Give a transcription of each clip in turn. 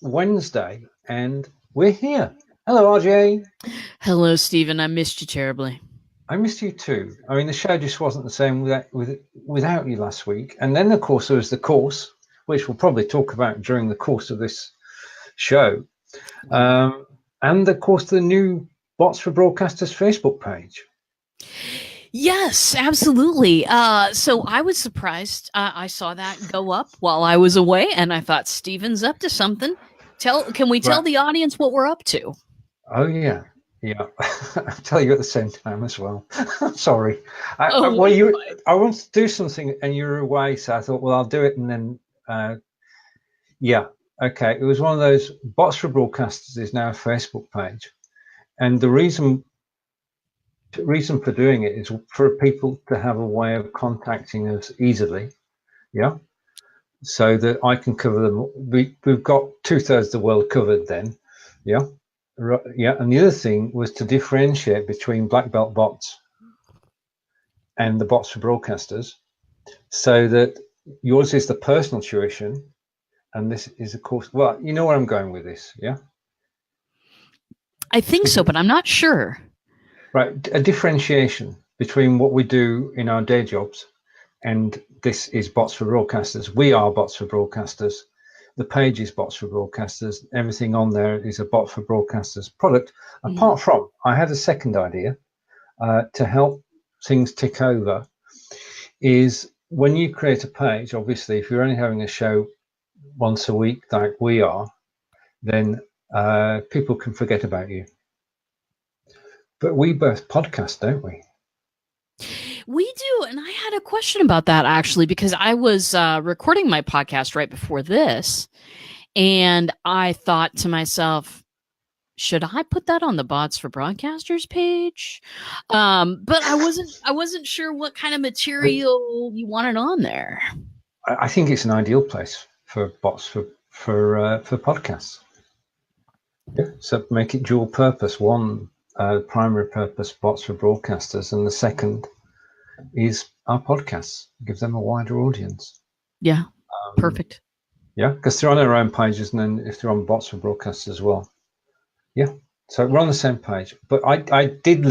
Wednesday, and we're here. Hello, RJ. Hello, Stephen. I missed you terribly. I missed you too. I mean, the show just wasn't the same without you last week. And then, of course, there was the course, which we'll probably talk about during the course of this show, and of course, the new Bots for Broadcasters Facebook page. Yes, absolutely. So I was surprised. I saw that go up while I was away, and I thought Stephen's up to something. Can we tell the audience what we're up to? Oh yeah. I'll tell you at the same time as well. Sorry. I wanted to do something and you were away, so I thought, well, I'll do it, and then yeah. Okay. It was one of those. Bots for Broadcasters is now a Facebook page, and the reason for doing it is for people to have a way of contacting us easily, so that I can cover them. We've got 2/3 of the world covered then, and the other thing was to differentiate between black belt bots and the Bots for Broadcasters, so that yours is the personal tuition, and this is, of course, well, you know where I'm going with this, yeah? I think so, but I'm not sure. Right, a differentiation between what we do in our day jobs, and this is Bots for Broadcasters. We are Bots for Broadcasters. The page is Bots for Broadcasters. Everything on there is a Bot for Broadcasters product. Apart from, I had a second idea to help things tick over, is when you create a page, obviously, if you're only having a show once a week like we are, then people can forget about you. But we both podcast, don't we? We do, and I had a question about that actually, because I was recording my podcast right before this, and I thought to myself, should I put that on the Bots for Broadcasters page? But I wasn't sure what kind of material you wanted on there. I think it's an ideal place for bots for podcasts. Yeah, so make it dual purpose. One, primary purpose, Bots for Broadcasters, and the second is our podcasts. Give them a wider audience. Yeah, perfect. Yeah, because they're on their own pages, and then if they're on Bots for Broadcasters as well. Yeah, so we're on the same page. But I did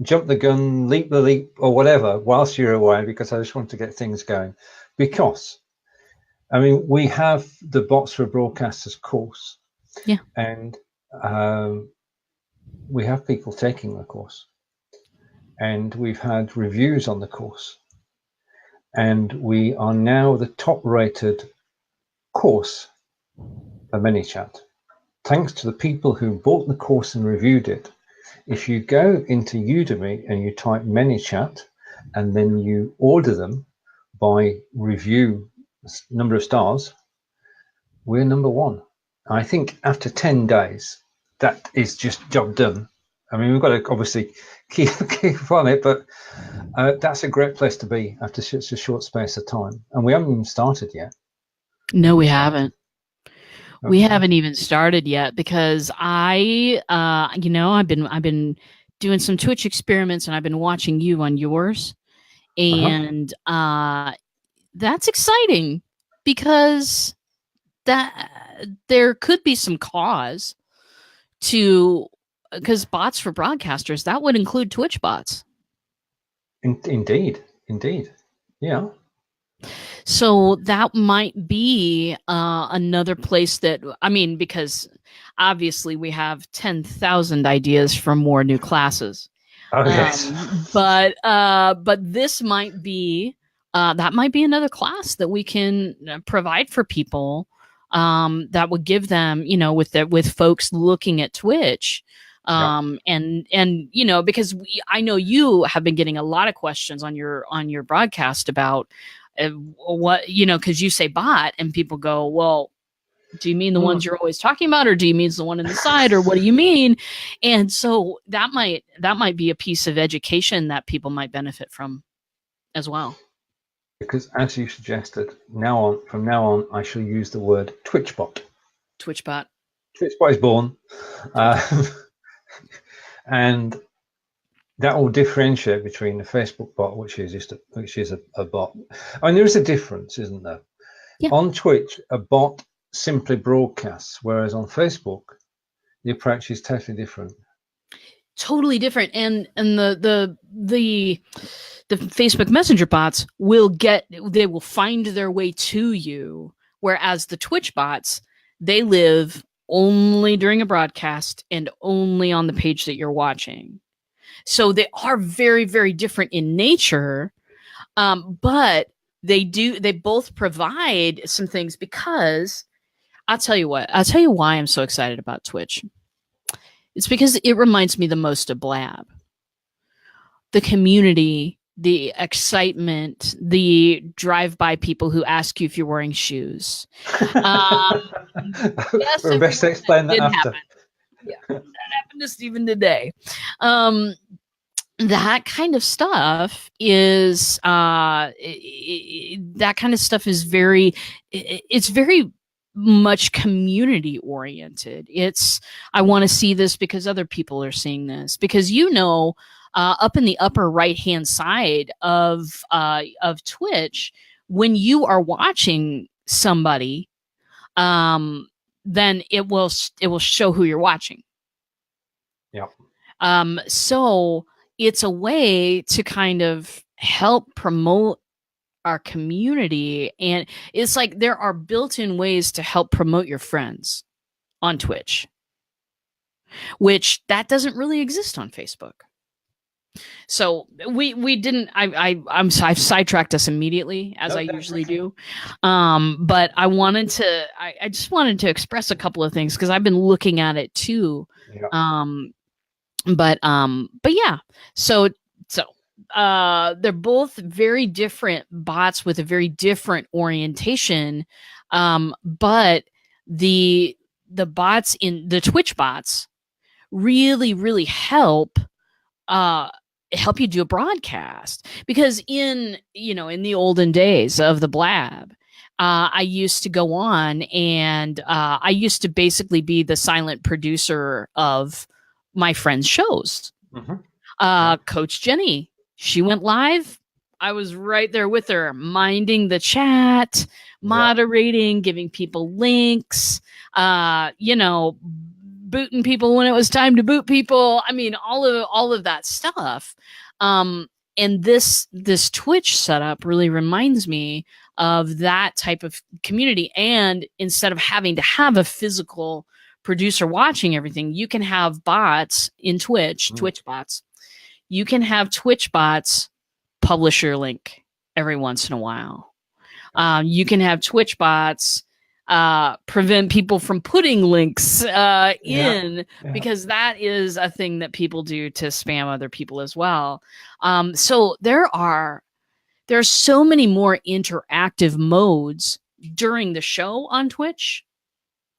jump the gun, leap the leap, or whatever, whilst you're away, because I just wanted to get things going. Because, I mean, we have the Bots for Broadcasters course. Yeah. And we have people taking the course. And we've had reviews on the course. And we are now the top-rated course for ManyChat. Thanks to the people who bought the course and reviewed it. If you go into Udemy and you type ManyChat, and then you order them by review number of stars, we're number one. I think after 10 days, that is just job done. I mean, we've got to obviously keep on it, but that's a great place to be after such a short space of time. And we haven't even started yet. No, we haven't. Okay. We haven't even started yet, because I've been doing some Twitch experiments, and I've been watching you on yours, and that's exciting, because there could be some cause to, because Bots for Broadcasters, that would include Twitch bots. Indeed, yeah. So that might be another place that, I mean, because obviously we have 10,000 ideas for more new classes. Oh, yes. But this might be, that might be another class that we can provide for people, that would give them, with folks looking at Twitch. And because I know you have been getting a lot of questions on your broadcast about what, because you say bot, and people go, well, do you mean the ones you're always talking about, or do you mean the one on the side, or what do you mean? And so that might be a piece of education that people might benefit from as well. Because as you suggested, from now on, I shall use the word TwitchBot. TwitchBot. TwitchBot is born. And that will differentiate between the Facebook bot, which is a bot. I mean, there is a difference, isn't there? Yeah. On Twitch, a bot simply broadcasts, whereas on Facebook, the approach is totally different. Totally different. And the Facebook Messenger bots they will find their way to you, whereas the Twitch bots, they live only during a broadcast and only on the page that you're watching. So they are very, very different in nature, but they both provide some things, because I'll tell you why I'm so excited about Twitch. It's because it reminds me the most of Blab. The community, the excitement, the drive-by people who ask you if you're wearing shoes. Yes, we're best to explain that after. Happen. Yeah, that happened to Stephen today. That kind of stuff is very, it's very much community oriented. It's, I want to see this because other people are seeing this, because up in the upper right hand side of Twitch, when you are watching somebody, then it will show who you're watching. Yeah. So it's a way to kind of help promote our community, and it's like there are built-in ways to help promote your friends on Twitch, which that doesn't really exist on Facebook. So we didn't. I've sidetracked us immediately, as I usually do. But I just wanted to express a couple of things, because I've been looking at it too. Yeah. But yeah. So they're both very different bots with a very different orientation. But the bots in the Twitch bots really, really help you do a broadcast, because in the olden days of the Blab, I used to go on and I used to basically be the silent producer of my friends' shows. Mm-hmm. Coach Jenny, she went live. I was right there with her, minding the chat, moderating, giving people links, booting people when it was time to boot people. I mean, all of that stuff. And this Twitch setup really reminds me of that type of community. And instead of having to have a physical producer watching everything, you can have bots in Twitch, Twitch bots. You can have Twitch bots publish your link every once in a while. You can have Twitch bots prevent people from putting links in, because that is a thing that people do to spam other people as well. So there are so many more interactive modes during the show on Twitch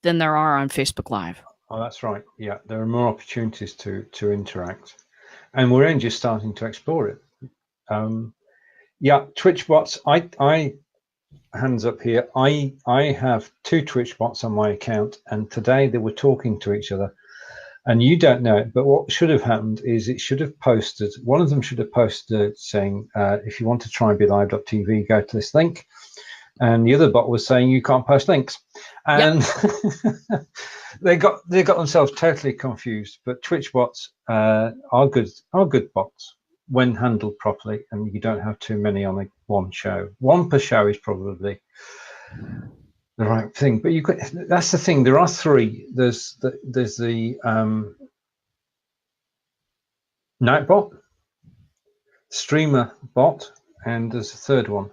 than there are on Facebook Live. Oh, that's right. Yeah, there are more opportunities to interact, and we're only just starting to explore it. Twitch bots. I hands up here. I have 2 Twitch bots on my account, and today they were talking to each other, and you don't know it, but what should have happened is it should have posted. One of them should have posted saying, "If you want to try BLIFBot.tv, go to this link," and the other bot was saying, "You can't post links," and they got themselves totally confused. But Twitch bots are good bots when handled properly, and you don't have too many on one show. One per show is probably the right thing. But that's the thing. There are 3. There's the night bot, streamer bot, and there's a third one.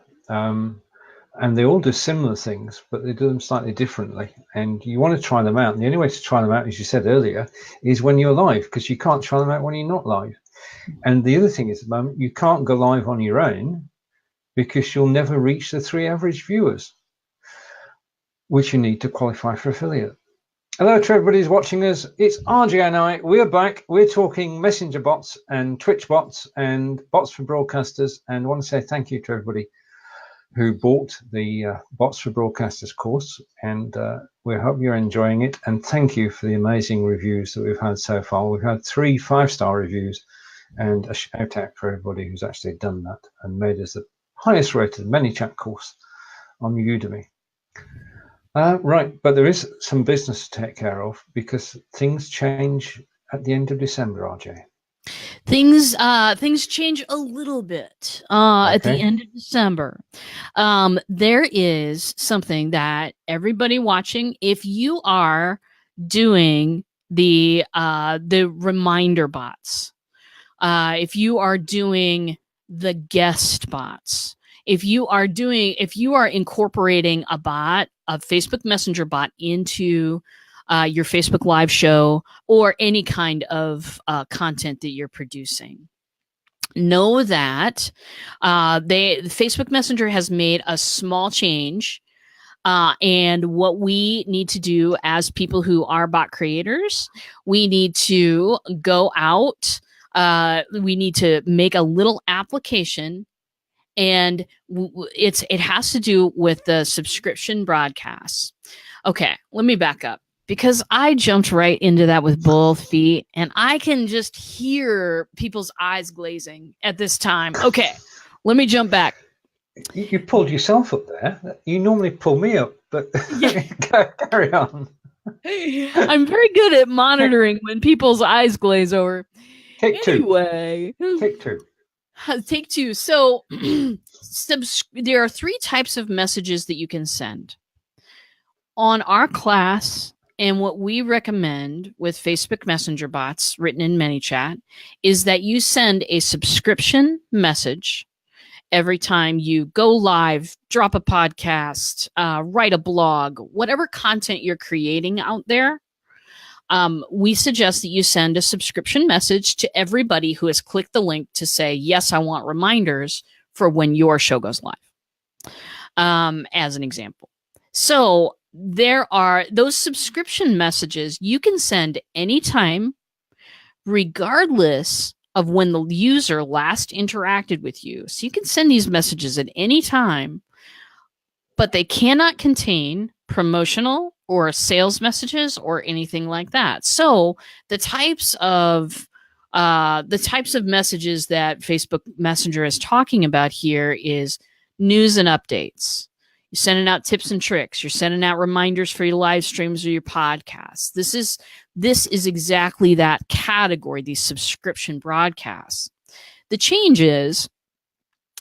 And they all do similar things, but they do them slightly differently. And you want to try them out. And the only way to try them out, as you said earlier, is when you're live, because you can't try them out when you're not live. And the other thing is, at the moment, you can't go live on your own, because you'll never reach the 3 average viewers, which you need to qualify for affiliate. Hello to everybody who's watching us. It's RJ and I. We're back. We're talking messenger bots and Twitch bots and bots for broadcasters. And I want to say thank you to everybody who bought the Bots for Broadcasters course. And we hope you're enjoying it. And thank you for the amazing reviews that we've had so far. We've had 3 5-star reviews, and a shout out for everybody who's actually done that and made us the highest rated ManyChat course on Udemy. Right, but there is some business to take care of because things change at the end of December, RJ. Things change a little bit at the Okay. end of December. There is something that everybody watching, if you are doing the reminder bots, if you are doing the guest bots, if you are incorporating a Facebook Messenger bot into your Facebook Live show or any kind of content that you're producing, know that Facebook Messenger has made a small change. And what we need to do as people who are bot creators, we need to go out. We need to make a little application, and it has to do with the subscription broadcasts. Okay, let me back up because I jumped right into that with both feet, and I can just hear people's eyes glazing at this time. Okay, let me jump back. You pulled yourself up there. You normally pull me up, but yeah. Carry on. I'm very good at monitoring when people's eyes glaze over. Take anyway, two. Take two. Take two. So there are 3 types of messages that you can send. On our class, and what we recommend with Facebook Messenger bots written in ManyChat is that you send a subscription message every time you go live, drop a podcast, write a blog, whatever content you're creating out there. We suggest that you send a subscription message to everybody who has clicked the link to say, yes, I want reminders for when your show goes live, as an example. So there are those subscription messages you can send anytime, regardless of when the user last interacted with you. So you can send these messages at any time, but they cannot contain promotional or sales messages or anything like that. So the types of messages that Facebook Messenger is talking about here is news and updates. You're sending out tips and tricks. You're sending out reminders for your live streams or your podcasts. This is exactly that category, these subscription broadcasts. The change is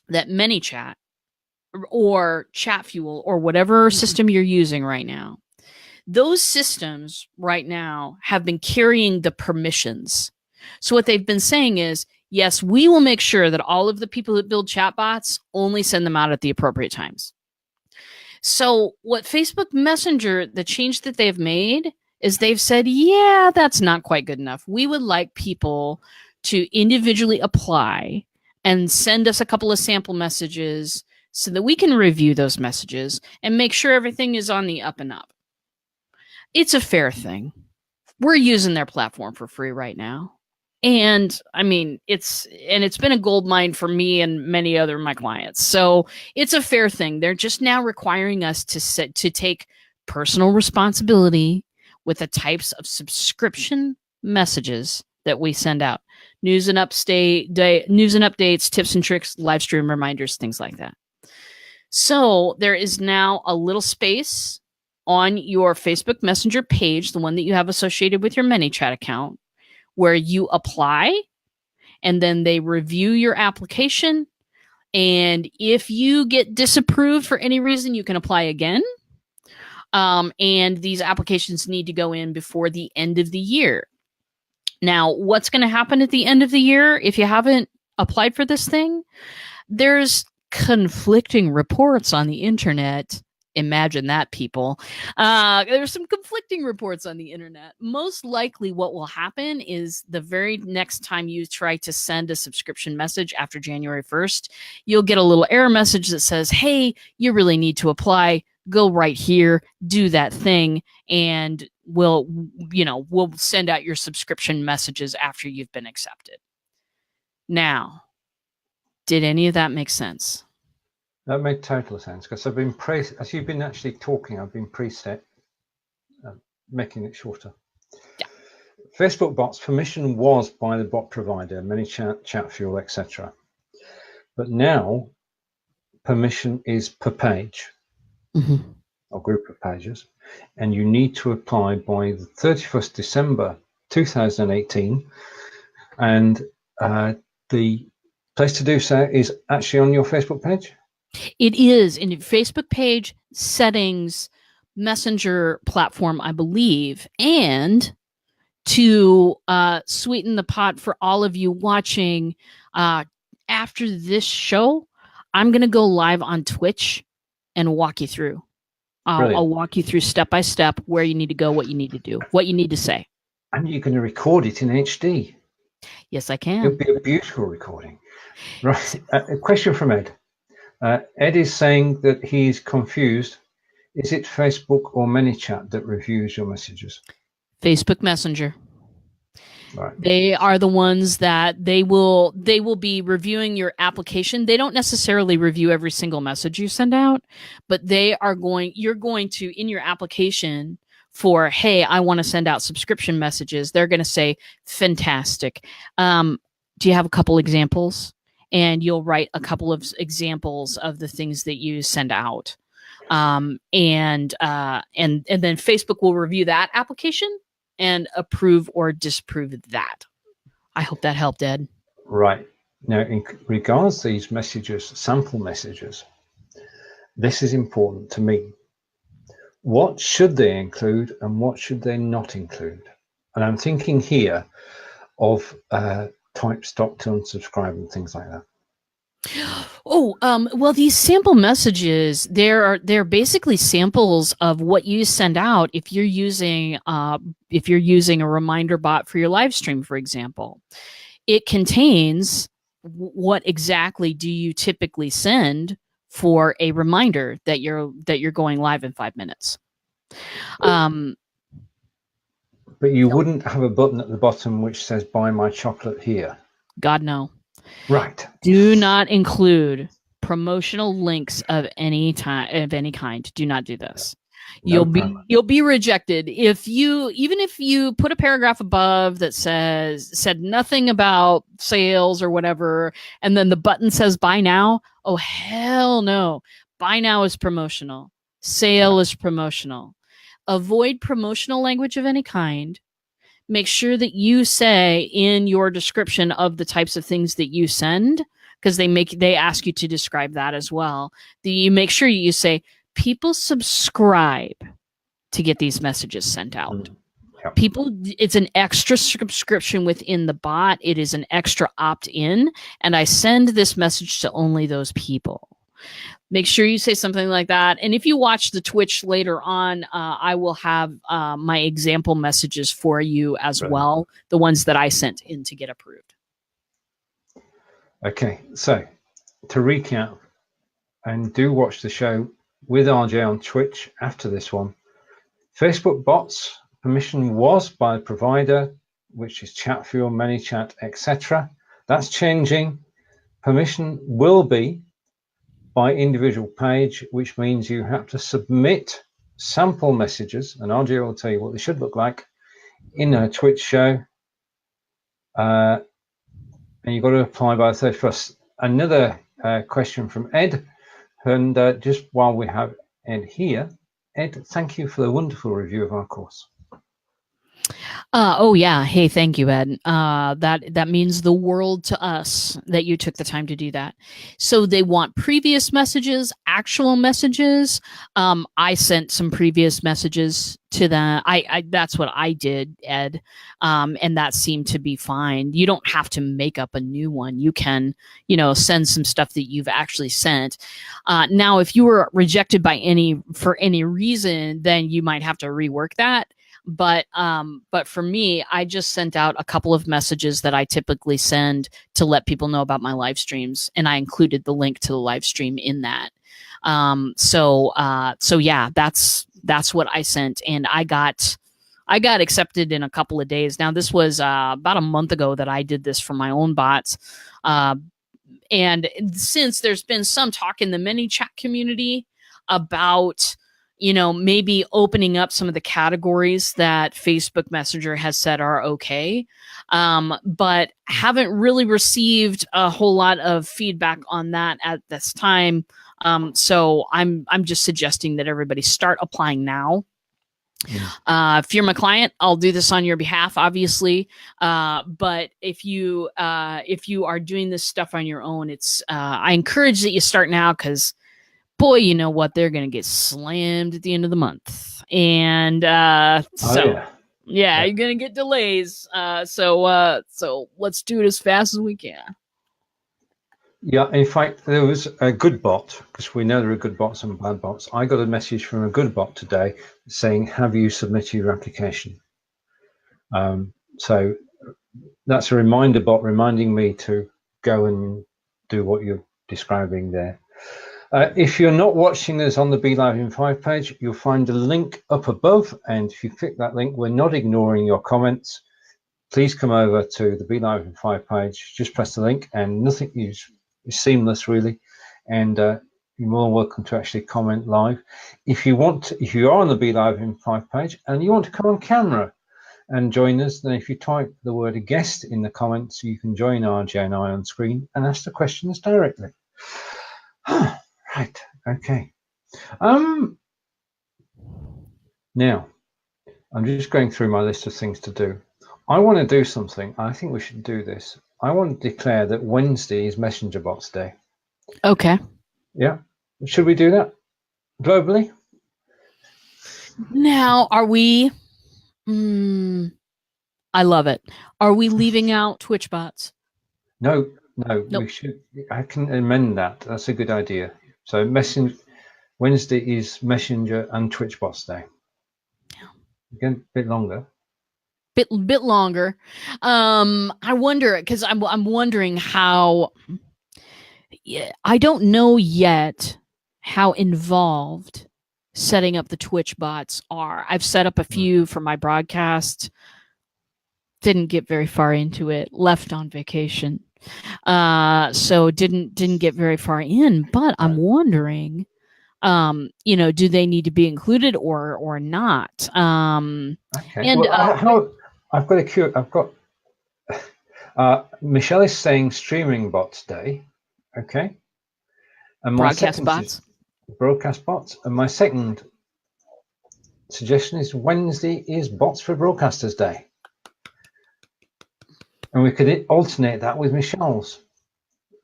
that ManyChat or ChatFuel or whatever system you're using right now, those systems right now have been carrying the permissions. So what they've been saying is, yes, we will make sure that all of the people that build chatbots only send them out at the appropriate times. So what Facebook Messenger, the change that they've made is they've said, yeah, that's not quite good enough. We would like people to individually apply and send us a couple of sample messages so that we can review those messages and make sure everything is on the up and up. It's a fair thing. We're using their platform for free right now. And I mean, it's been a gold mine for me and many other of my clients. So it's a fair thing. They're just now requiring us to take personal responsibility with the types of subscription messages that we send out. News and updates, tips and tricks, live stream reminders, things like that. So there is now a little space on your Facebook Messenger page, the one that you have associated with your ManyChat account, where you apply and then they review your application. And if you get disapproved for any reason, you can apply again. And these applications need to go in before the end of the year. Now, what's going to happen at the end of the year if you haven't applied for this thing? There's conflicting reports on the internet. Imagine that, people. There's some conflicting reports on the internet. Most likely what will happen is the very next time you try to send a subscription message after January 1st, you'll get a little error message that says, hey, you really need to apply. Go right here, do that thing, and we'll send out your subscription messages after you've been accepted. Now, did any of that make sense? That made total sense because I've been as you've been actually talking, I've been preset, making it shorter. Yeah. Facebook bots permission was by the bot provider, ManyChat, ChatFuel, etc. But now permission is per page. Mm-hmm. or group of pages, and you need to apply by the 31st December 2018. And the place to do so is actually on your Facebook page? It is in your Facebook page, settings, Messenger platform, I believe. And to sweeten the pot for all of you watching, after this show, I'm going to go live on Twitch and walk you through. I'll walk you through step by step where you need to go, what you need to do, what you need to say. And you're going to record it in HD. Yes, I can. It'll be a beautiful recording. Right. A question from Ed. Ed is saying that he's confused. Is it Facebook or ManyChat that reviews your messages? Facebook Messenger. Right. They are the ones that they will be reviewing your application. They don't necessarily review every single message you send out, but you're going to, in your application for, hey, I want to send out subscription messages, they're going to say, fantastic. Do you have a couple examples? And you'll write a couple of examples of the things that you send out. And then Facebook will review that application and approve or disapprove that. I hope that helped, Ed. Right. Now, in regards to these messages, sample messages, this is important to me. What should they include and what should they not include? And I'm thinking here of type, stop, to unsubscribe and things like that. Well, these sample messages, they're basically samples of what you send out if you're using a reminder bot for your live stream, for example. It contains what exactly do you typically send for a reminder that you're going live in 5 minutes. But you wouldn't have a button at the bottom which says buy my chocolate here. God, no. Right. Do not include promotional links of any kind. Do not do this. You'll be rejected if you put a paragraph above that said nothing about sales or whatever, and then the button says buy now. Oh, hell no. Buy now is promotional. Sale is promotional. Avoid promotional language of any kind. Make sure that you say in your description of the types of things that you send, because they ask you to describe that as well. You make sure you say people subscribe to get these messages sent out. Yep. It's an extra subscription within the bot. It is an extra opt-in, and I send this message to only those people. Make sure you say something like that. And if you watch the Twitch later on, I will have my example messages for you as well, the ones that I sent in to get approved. Okay, so to recap, and do watch the show with RJ on Twitch after this one. Facebook bots, permission was by the provider, which is Chatfuel, ManyChat, etc. That's changing. Permission will be by individual page, which means you have to submit sample messages, and RJ will tell you what they should look like in a Twitch show. And you've got to apply by the 31st. Another question from Ed, and just while we have Ed here, Ed, thank you for the wonderful review of our course. Oh yeah. Hey, thank you, Ed. That means the world to us that you took the time to do that. So they want previous messages, actual messages. I sent some previous messages to them. That's what I did, Ed. And that seemed to be fine. You don't have to make up a new one. You can, send some stuff that you've actually sent. Now, if you were rejected for any reason, then you might have to rework that. But for me, I just sent out a couple of messages that I typically send to let people know about my live streams, and I included the link to the live stream in that. So yeah, that's what I sent, and I got accepted in a couple of days. Now, this was about a month ago that I did this for my own bots. And since there's been some talk in the ManyChat community about you know, maybe opening up some of the categories that Facebook Messenger has said are okay, but haven't really received a whole lot of feedback on that at this time. So I'm just suggesting that everybody start applying now. If you're my client, I'll do this on your behalf, obviously. But if you are doing this stuff on your own, it's I encourage that you start now, because boy, you know what, they're going to get slammed at the end of the month. And you're going to get delays. So let's do it as fast as we can. Yeah, in fact, there was a good bot, because we know there are good bots and bad bots. I got a message from a good bot today saying, have you submitted your application? So that's a reminder bot reminding me to go and do what you're describing there. If you're not watching us on the Be Live in 5 page, you'll find a link up above. And if you click that link, we're not ignoring your comments. Please come over to the Be Live in 5 page. Just press the link, and nothing is seamless, really. And you're more than welcome to actually comment live. If you are on the Be Live in 5 page and you want to come on camera and join us, then if you type the word guest in the comments, you can join RJ and I on screen and ask the questions directly. Right, okay. Now, I'm just going through my list of things to do. I want to do something. I think we should do this. I want to declare that Wednesday is Messenger Bots Day. Okay. Yeah. Should we do that globally? Now, are we... I love it. Are we leaving out Twitch bots? No, nope. We should. I can amend that. That's a good idea. So Wednesday is Messenger and Twitch Bots Day. Yeah. Again, a bit longer. Bit longer. I wonder, because I'm wondering how. Yeah, I don't know yet how involved setting up the Twitch bots are. I've set up a few for my broadcast. Didn't get very far into it. Left on vacation, so didn't get very far in. But I'm wondering, you know, do they need to be included or not? Okay. And well, I've got a cue. I've got Michelle is saying streaming bots day. Okay. And my broadcast bots. Broadcast bots. And my second suggestion is Wednesday is Bots for Broadcasters Day. And we could alternate that with Michelle's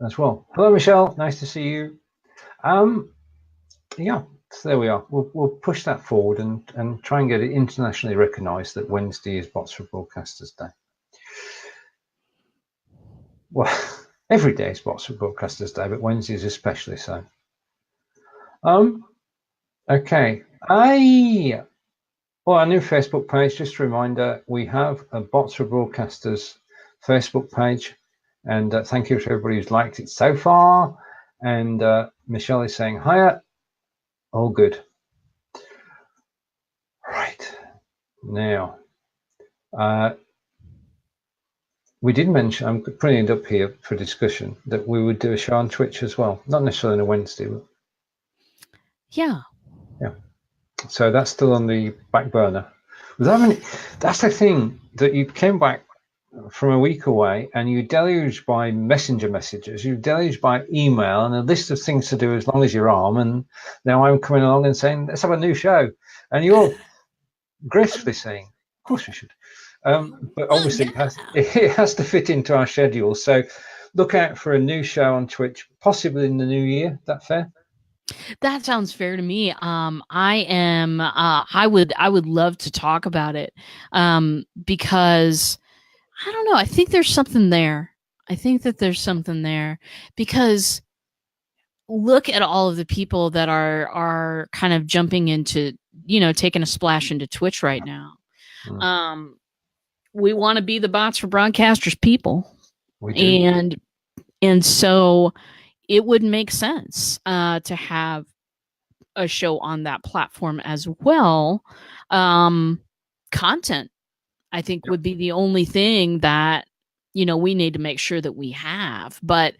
as well. Hello, Michelle. Nice to see you. Yeah, so there we are. We'll push that forward and try and get it internationally recognised that Wednesday is Bots for Broadcasters Day. Well, every day is Bots for Broadcasters Day, but Wednesday is especially so. Okay. Our new Facebook page, just a reminder, we have a Bots for Broadcasters Facebook page, and thank you to everybody who's liked it so far. And Michelle is saying hiya. All good. Right. Now, we did mention, I'm putting it up here for discussion, that we would do a show on Twitch as well. Not necessarily on a Wednesday, but yeah. So that's still on the back burner. That's the thing, that you came back from a week away and you deluged by messenger messages, you deluged by email and a list of things to do as long as your arm, and now I'm coming along and saying, let's have a new show. And you're gracefully saying, of course we should. But obviously it has to fit into our schedule. So look out for a new show on Twitch, possibly in the new year. Is that fair? That sounds fair to me. I would love to talk about it, because I don't know. I think there's something there. I think that there's something there, because look at all of the people that are kind of jumping into, you know, taking a splash into Twitch right now. We want to be the Bots for Broadcasters people. We do. And so it would make sense to have a show on that platform as well. Content, I think, would be the only thing that, you know, we need to make sure that we have. But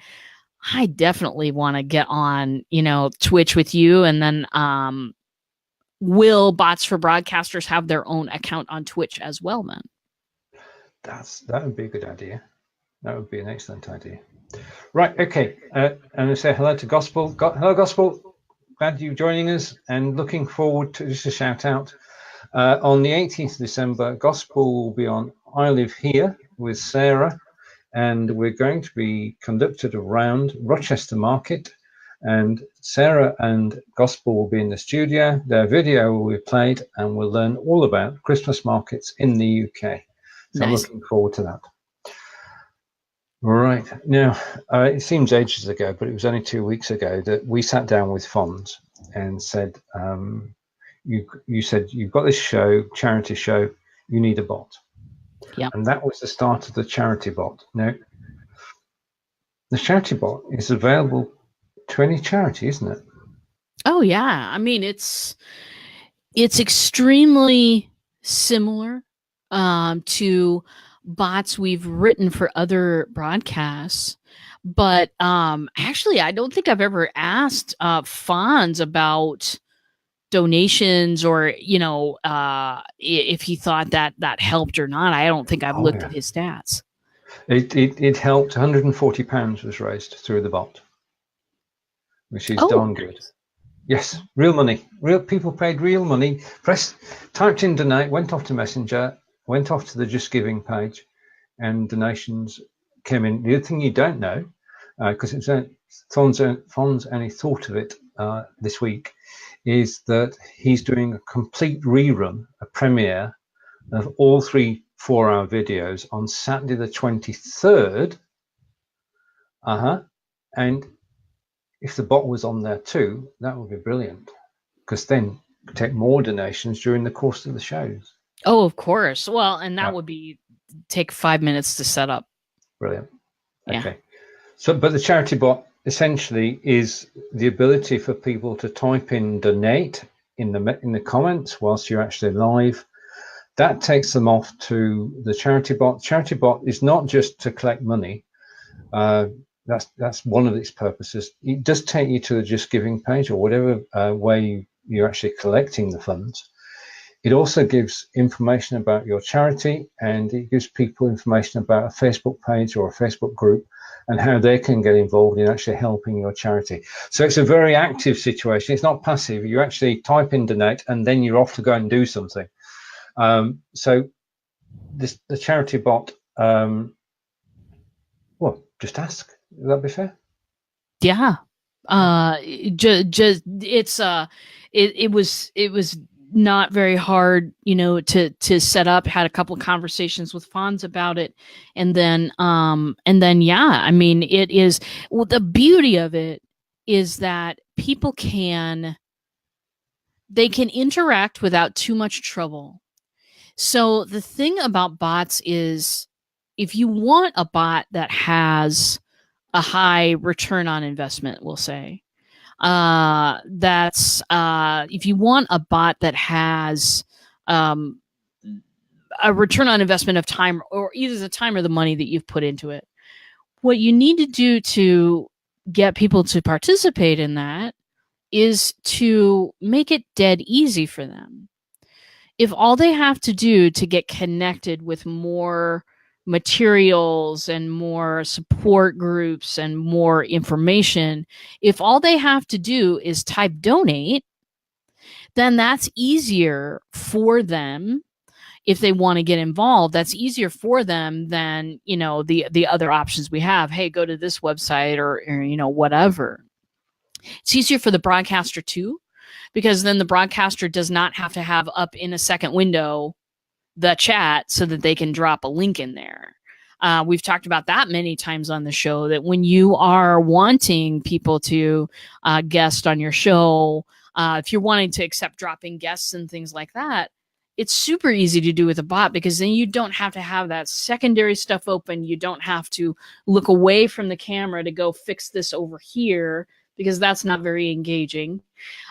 I definitely want to get on, you know, Twitch with you, and then will Bots for Broadcasters have their own account on Twitch as well then? That would be a good idea. That would be an excellent idea. Right, okay. And I say hello to Gospel. Hello, Gospel. Glad you're joining us and looking forward to just a shout out. On the 18th of December, Gospel will be on I Live Here with Sarah, and we're going to be conducted around Rochester Market. And Sarah and Gospel will be in the studio. Their video will be played, and we'll learn all about Christmas markets in the UK. So nice. I'm looking forward to that. Right. Now, it seems ages ago, but it was only 2 weeks ago that we sat down with Fonz and said, you said you've got this show, charity show, you need a bot. Yeah. And that was the start of the charity bot. Now, the charity bot is available to any charity, isn't it? Oh, yeah. I mean, it's extremely similar to bots we've written for other broadcasts, but actually I don't think I've ever asked Fonz about donations or if he thought that helped or not. I don't think I've looked at his stats. It helped. £140 was raised through the bot, which is darn good. Yes, real money. Real people paid real money. Typed in donate, went off to Messenger, went off to the Just Giving page, and donations came in. The other thing you don't know, because Fonz only thought of it this week, is that he's doing a complete rerun, a premiere of all 3 4-hour videos on Saturday the 23rd. And if the bot was on there too, that would be brilliant, because then you could take more donations during the course of the shows. Oh, of course. Well, and that would take 5 minutes to set up. Brilliant. Yeah. Okay. So, but the charity bot essentially is the ability for people to type in donate in the comments whilst you're actually live. That takes them off to the charity bot. Charity bot is not just to collect money. That's one of its purposes. It does take you to the Just Giving page or whatever way you're actually collecting the funds. It also gives information about your charity, and it gives people information about a Facebook page or a Facebook group and how they can get involved in actually helping your charity. So it's a very active situation. It's not passive. You actually type in donate and then you're off to go and do something. So the charity bot, just ask. Would that be fair? Yeah. It was not very hard, to set up. Had a couple of conversations with Fonz about it, and then yeah, I mean, it is, well, the beauty of it is that people can interact without too much trouble. So the thing about bots is, if you want a bot that has a high return on investment, we'll say, if you want a bot that has a return on investment of time, or either the time or the money that you've put into it, what you need to do to get people to participate in that is to make it dead easy for them. If all they have to do to get connected with more materials and more support groups and more information, if all they have to do is type donate, then that's easier for them. If they want to get involved, that's easier for them than, the other options we have. Hey, go to this website or whatever. It's easier for the broadcaster too, because then the broadcaster does not have to have up in a second window the chat so that they can drop a link in there. We've talked about that many times on the show, that when you are wanting people to guest on your show, if you're wanting to accept drop-in guests and things like that, it's super easy to do with a bot, because then you don't have to have that secondary stuff open. You don't have to look away from the camera to go fix this over here, because that's not very engaging.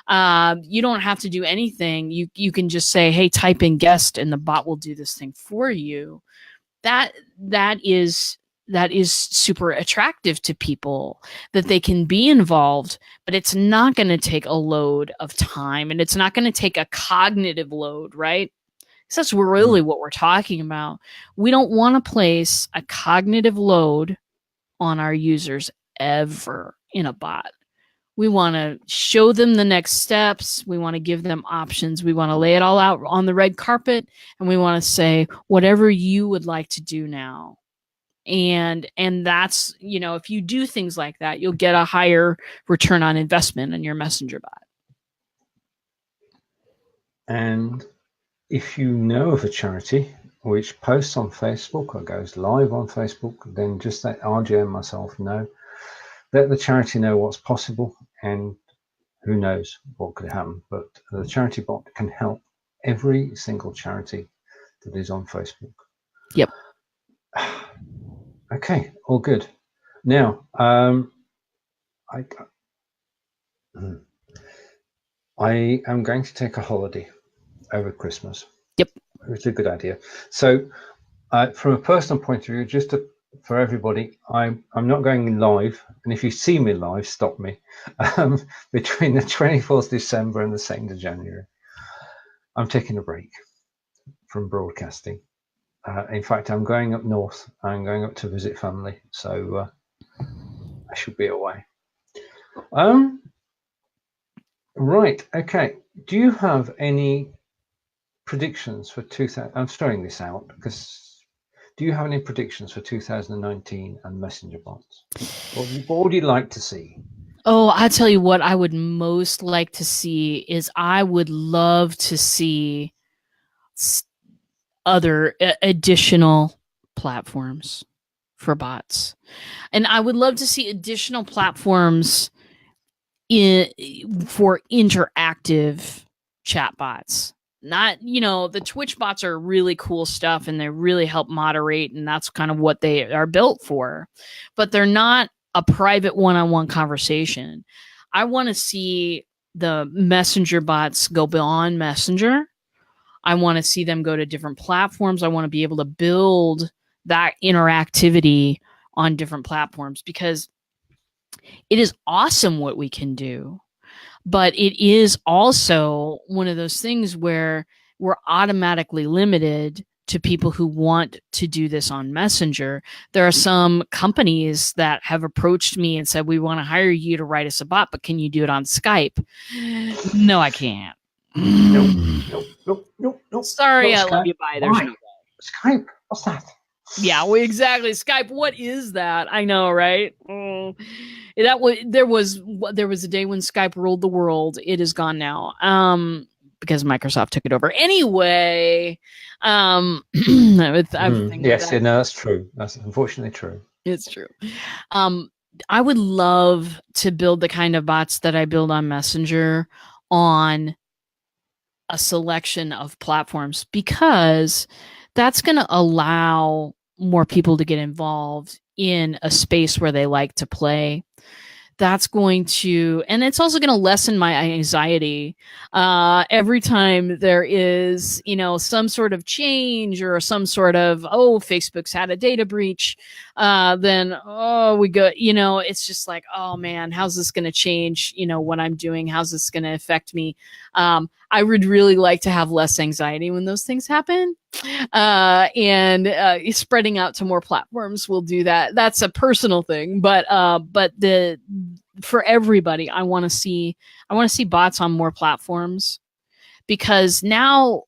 You don't have to do anything. You can just say, hey, type in guest, and the bot will do this thing for you. That is is super attractive to people, that they can be involved, but it's not going to take a load of time, and it's not going to take a cognitive load, right? So that's really what we're talking about. We don't want to place a cognitive load on our users ever in a bot. We want to show them the next steps. We want to give them options. We want to lay it all out on the red carpet, and we want to say, whatever you would like to do now. And that's, if you do things like that, you'll get a higher return on investment in your messenger bot. And if you know of a charity which posts on Facebook or goes live on Facebook, then just let RJ and myself know. Let the charity know what's possible, and who knows what could happen. But the charity bot can help every single charity that is on Facebook. Yep. Okay, all good. Now, I am going to take a holiday over Christmas. Yep. It's a good idea. So from a personal point of view, just for everybody, I'm not going live, and if you see me live, stop me, between the 24th December and the 2nd of January. I'm taking a break from broadcasting. In fact, I'm going up north. I'm going up to visit family, so I should be away. Right, okay. Do you have any predictions for 2000? I'm throwing this out because do you have any predictions for 2019 and messenger bots? What would you like to see? Oh, I'll tell you what I would most like to see is I would love to see other additional platforms for bots. And I would love to see additional platforms for interactive chatbots. Not, the Twitch bots are really cool stuff, and they really help moderate, and that's kind of what they are built for. But they're not a private one-on-one conversation. I want to see the messenger bots go beyond Messenger. I want to see them go to different platforms. I want to be able to build that interactivity on different platforms, because it is awesome what we can do. But it is also one of those things where we're automatically limited to people who want to do this on Messenger. There are some companies that have approached me and said, we want to hire you to write us a bot, but can you do it on Skype? No, I can't. Nope. Sorry, I love you, bye. There's no way. Skype? What's that? Yeah, well, exactly. Skype. What is that? I know, right? There was a day when Skype ruled the world. It is gone now. Because Microsoft took it over. Anyway, yes, that's true. That's unfortunately true. It's true. I would love to build the kind of bots that I build on Messenger on a selection of platforms, because that's going to allow more people to get involved in a space where they like to play. That's going to, and it's also going to lessen my anxiety. Every time there is, some sort of change or some sort of, Facebook's had a data breach, then, we go, it's just like, oh man, how's this going to change, what I'm doing? How's this going to affect me? I would really like to have less anxiety when those things happen. And spreading out to more platforms will do that. That's a personal thing, but for everybody, I want to see bots on more platforms, because now,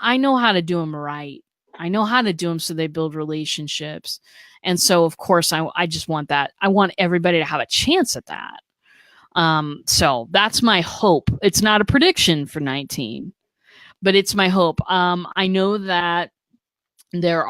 I know how to do them right. I know how to do them so they build relationships. And so, of course, I just want that. I want everybody to have a chance at that. So that's my hope. It's not a prediction for 19, but it's my hope. I know that there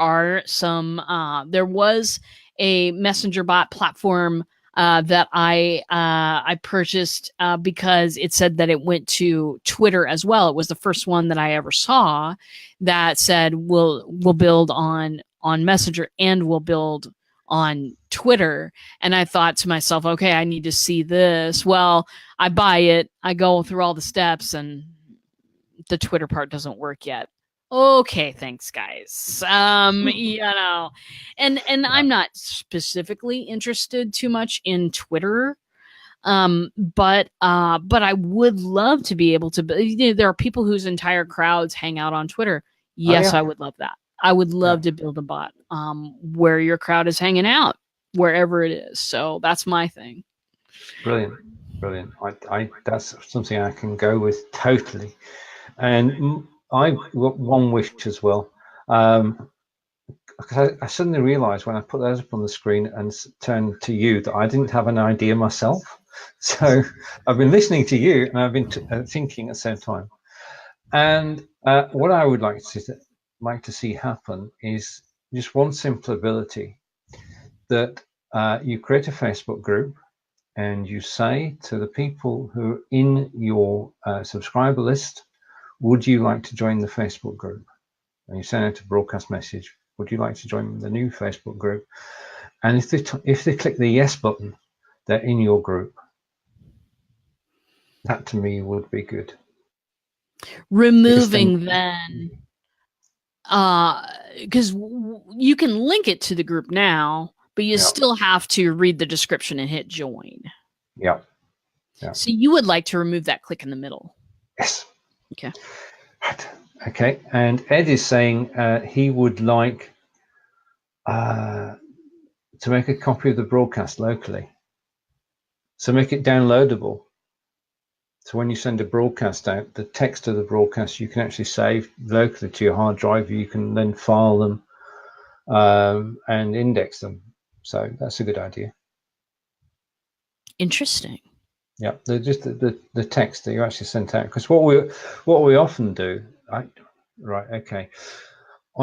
was a messenger bot platform that I purchased because it said that it went to Twitter as well. It was the first one that I ever saw that said we'll build on Messenger and we'll build on Twitter. And I thought to myself, okay, I need to see this. Well, I buy it, I go through all the steps, and the Twitter part doesn't work yet. Okay, thanks, guys. You know, and I'm not specifically interested too much in Twitter. But I would love to be able to. There are people whose entire crowds hang out on Twitter. Yes, I would love that. I would love to build a bot where your crowd is hanging out, wherever it is. So that's my thing. Brilliant. I that's something I can go with totally. And I got one wish as well. Because I suddenly realized when I put those up on the screen and turned to you that I didn't have an idea myself. So I've been listening to you and I've been thinking at the same time. And what I would like to see happen is just one simple ability that you create a Facebook group and you say to the people who are in your subscriber list, would you like to join the Facebook group? And you send out a broadcast message. Would you like to join the new Facebook group? And if they click the yes button, they're in your group. That to me would be good. Removing then, because you can link it to the group now, but you still have to read the description and hit join. Yeah. So you would like to remove that click in the middle. Yes. Okay. Right. Okay. And Ed is saying he would like to make a copy of the broadcast locally. So make it downloadable. So when you send a broadcast out, the text of the broadcast you can actually save locally to your hard drive. You can then file them and index them. So that's a good idea. Interesting. Yeah, they're just the text that you actually sent out. Because what we often do, I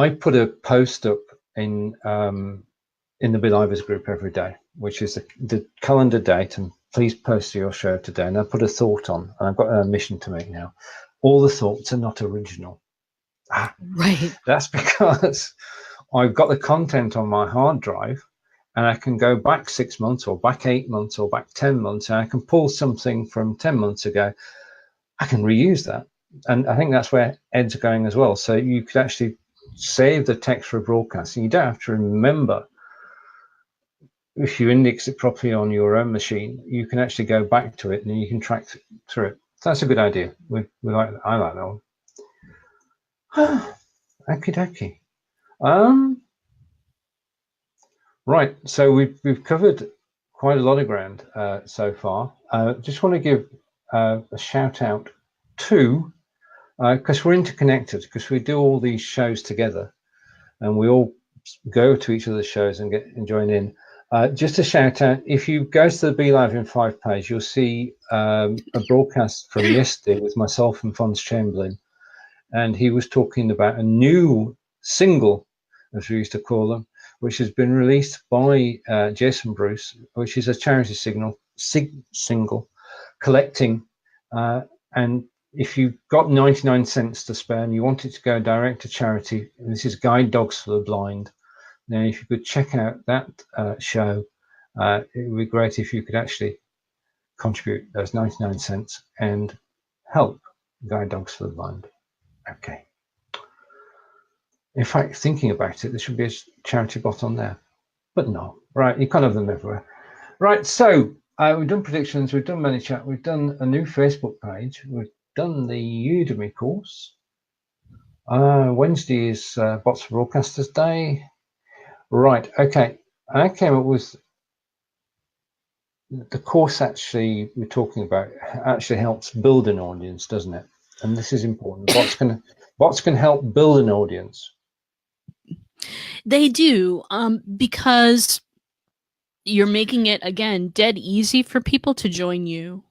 put a post up in the BLIFBot group every day, which is the calendar date, and please post your show today. And I put a thought on, and I've got a mission to make now. All the thoughts are not original. Right. That's because I've got the content on my hard drive, and I can go back 6 months or back 8 months or back 10 months, and I can pull something from 10 months ago. I can reuse that. And I think that's where Ed's going as well. So you could actually save the text for a broadcast, and you don't have to remember. If you index it properly on your own machine, you can actually go back to it and you can track through it. So that's a good idea. I like that one. Okie dokie. Right, so we've covered quite a lot of ground so far. Just want to give a shout out to, because we're interconnected, because we do all these shows together, and we all go to each other's shows and join in. Just a shout out, if you go to the Be Live in 5 page, you'll see a broadcast from yesterday with myself and Fons Chamberlain, and he was talking about a new single, as we used to call them, which has been released by Jason Bruce, which is a charity single collecting. And if you've got 99 cents to spare and you want it to go direct to charity, and this is Guide Dogs for the Blind. Now, if you could check out that show, it would be great if you could actually contribute those 99 cents and help Guide Dogs for the Blind. Okay. In fact, thinking about it, there should be a charity bot on there, but no. Right, you can't have them everywhere. Right, so we've done predictions, we've done ManyChat, we've done a new Facebook page, we've done the Udemy course. Wednesday is Bots for Broadcasters Day. Right, okay. I came up with the course actually we're talking about actually helps build an audience, doesn't it? And this is important. Bots can help build an audience. They do, because you're making it, again, dead easy for people to join you.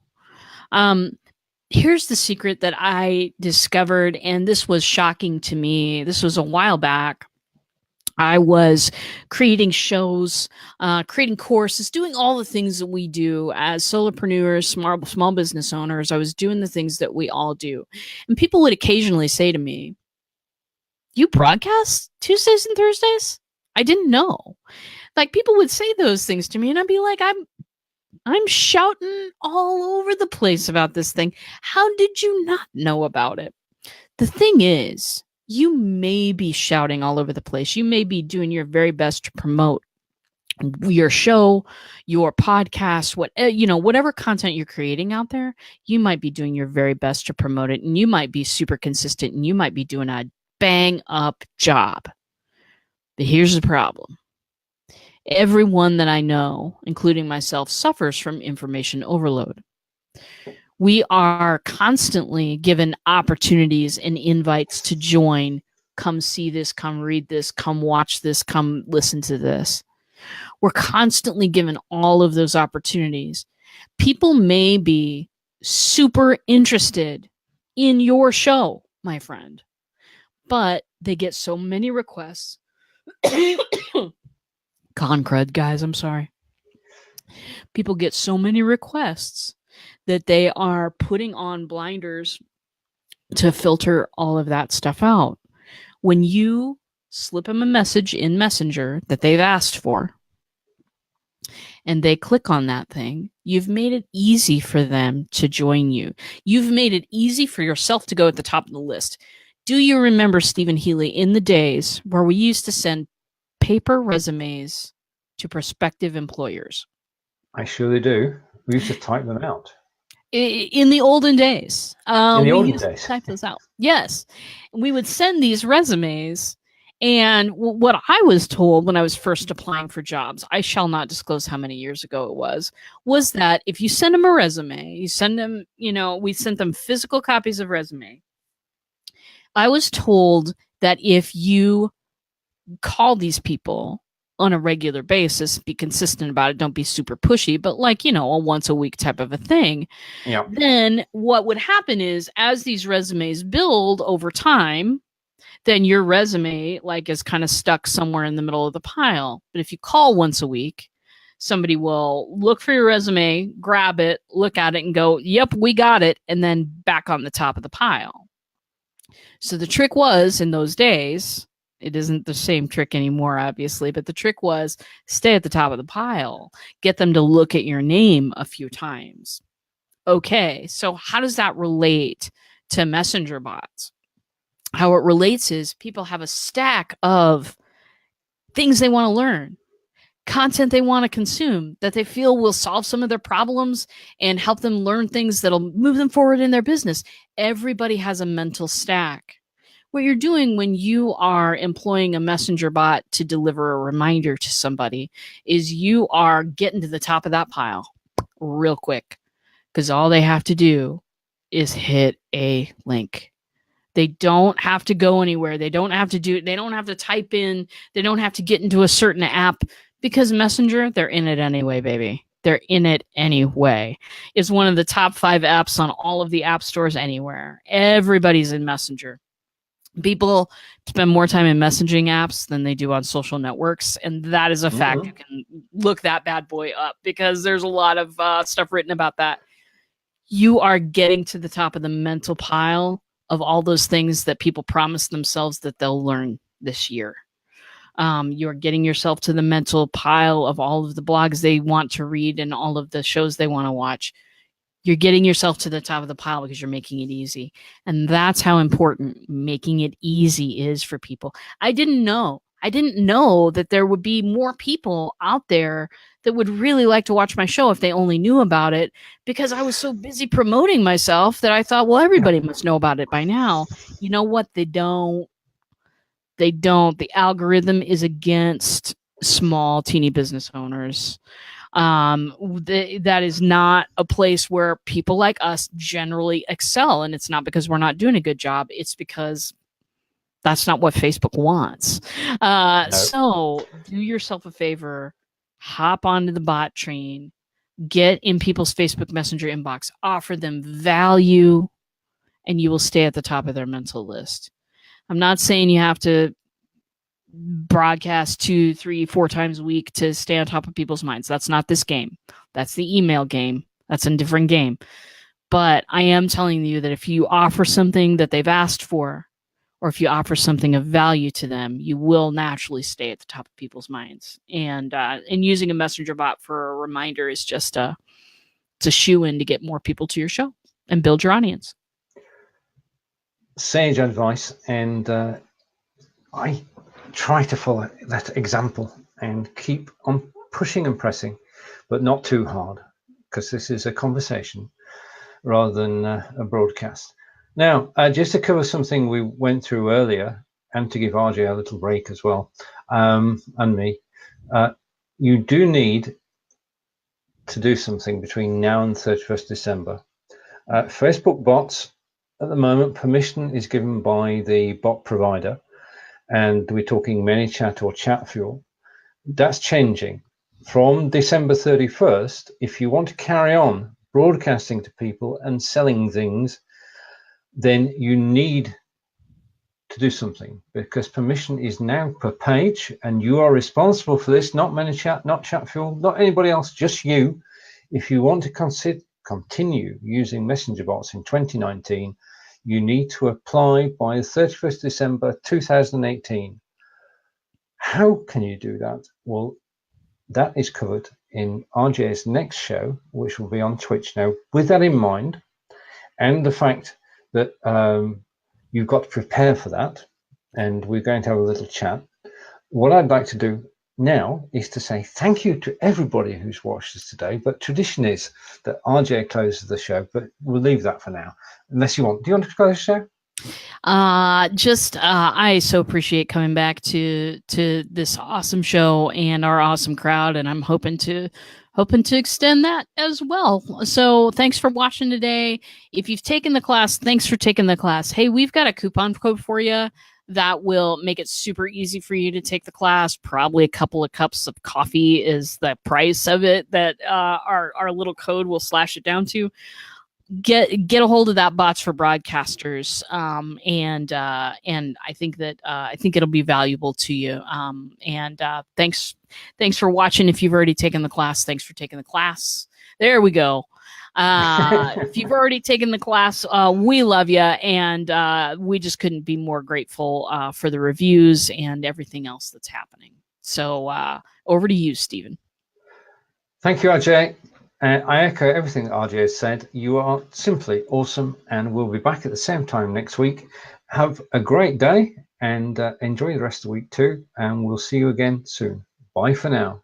Here's the secret that I discovered, and this was shocking to me. This was a while back. I was creating shows, creating courses, doing all the things that we do as solopreneurs, small business owners. I was doing the things that we all do. And people would occasionally say to me, "You broadcast Tuesdays and Thursdays?" I didn't know. Like, people would say those things to me, and I'd be like, I'm shouting all over the place about this thing. How did you not know about it? The thing is, you may be shouting all over the place. You may be doing your very best to promote your show, your podcast, whatever content you're creating out there. You might be doing your very best to promote it, and you might be super consistent, and you might be doing a bang up job. But here's the problem. Everyone that I know, including myself, suffers from information overload. We are constantly given opportunities and invites to join. Come see this, come read this, come watch this, come listen to this. We're constantly given all of those opportunities. People may be super interested in your show, my friend, but they get so many requests. Con crud, guys, I'm sorry. People get so many requests that they are putting on blinders to filter all of that stuff out. When you slip them a message in Messenger that they've asked for, and they click on that thing, you've made it easy for them to join you. You've made it easy for yourself to go at the top of the list. Do you remember, Stephen Healey, in the days where we used to send paper resumes to prospective employers? I surely do. We used to type them out. In the olden days. We used used to type those out. Yes. We would send these resumes. And what I was told when I was first applying for jobs, I shall not disclose how many years ago it was that if you send them a resume, you send them, we sent them physical copies of resume. I was told that if you call these people on a regular basis, be consistent about it, don't be super pushy, but a once a week type of a thing. Yeah. Then what would happen is, as these resumes build over time, then your resume is kind of stuck somewhere in the middle of the pile. But if you call once a week, somebody will look for your resume, grab it, look at it, and go, yep, we got it, and then back on the top of the pile. So the trick was, in those days, it isn't the same trick anymore, obviously, but the trick was stay at the top of the pile. Get them to look at your name a few times. Okay, so how does that relate to messenger bots? How it relates is people have a stack of things they want to learn, content they want to consume that they feel will solve some of their problems and help them learn things that'll move them forward in their business. Everybody has a mental stack. What you're doing when you are employing a messenger bot to deliver a reminder to somebody is you are getting to the top of that pile real quick, because all they have to do is hit a link. They don't have to go anywhere. They don't have to type in, they don't have to get into a certain app, because Messenger, they're in it anyway, baby. They're in it anyway. It's one of the top 5 apps on all of the app stores anywhere. Everybody's in Messenger. People spend more time in messaging apps than they do on social networks, and that is a fact. You can look that bad boy up, because there's a lot of stuff written about that. You are getting to the top of the mental pile of all those things that people promise themselves that they'll learn this year. You're getting yourself to the mental pile of all of the blogs they want to read and all of the shows they want to watch. You're getting yourself to the top of the pile because you're making it easy. And that's how important making it easy is for people. I didn't know that there would be more people out there that would really like to watch my show if they only knew about it, because I was so busy promoting myself that I thought, well, everybody must know about it by now. You know what? They don't. The algorithm is against small, teeny business owners. That is not a place where people like us generally excel. And it's not because we're not doing a good job. It's because that's not what Facebook wants. No. So do yourself a favor, hop onto the bot train, get in people's Facebook Messenger inbox, offer them value, and you will stay at the top of their mental list. I'm not saying you have to broadcast 2, 3, 4 times a week to stay on top of people's minds. That's not this game. That's the email game. That's a different game. But I am telling you that if you offer something that they've asked for, or if you offer something of value to them, you will naturally stay at the top of people's minds. And using a messenger bot for a reminder is just it's a shoe-in to get more people to your show and build your audience. sage advice, and I try to follow that example and keep on pushing and pressing, but not too hard, because this is a conversation rather than a broadcast. Now, just to cover something we went through earlier, and to give RJ a little break as well, and me, you do need to do something between now and 31st December. Facebook bots, at the moment, permission is given by the bot provider, and we're talking ManyChat or ChatFuel. That's changing. From December 31st, if you want to carry on broadcasting to people and selling things, then you need to do something, because permission is now per page, and you are responsible for this, not ManyChat, not ChatFuel, not anybody else, just you. If you want to continue using messenger bots in 2019, you need to apply by the 31st December 2018. How can you do that? Well, that is covered in RJ's next show, which will be on Twitch. Now, with that in mind, and the fact that you've got to prepare for that, and we're going to have a little chat, what I'd like to do now is to say thank you to everybody who's watched us today. But tradition is that RJ closes the show, but we'll leave that for now, unless you want. Do you want to close the show? I so appreciate coming back to this awesome show and our awesome crowd, and I'm hoping to extend that as well. So thanks for watching today. If you've taken the class, thanks for taking the class. Hey, we've got a coupon code for you that will make it super easy for you to take the class. Probably a couple of cups of coffee is the price of it that our little code will slash it down to. Get a hold of that Bots for Broadcasters, and I think that I think it'll be valuable to you. Thanks for watching. If you've already taken the class, thanks for taking the class. There we go. If you've already taken the class, we love you, and we just couldn't be more grateful for the reviews and everything else that's happening. So over to you, Stephen. Thank you, RJ. I echo everything that RJ has said. You are simply awesome, and we'll be back at the same time next week. Have a great day, and enjoy the rest of the week too, and we'll see you again soon. Bye for now.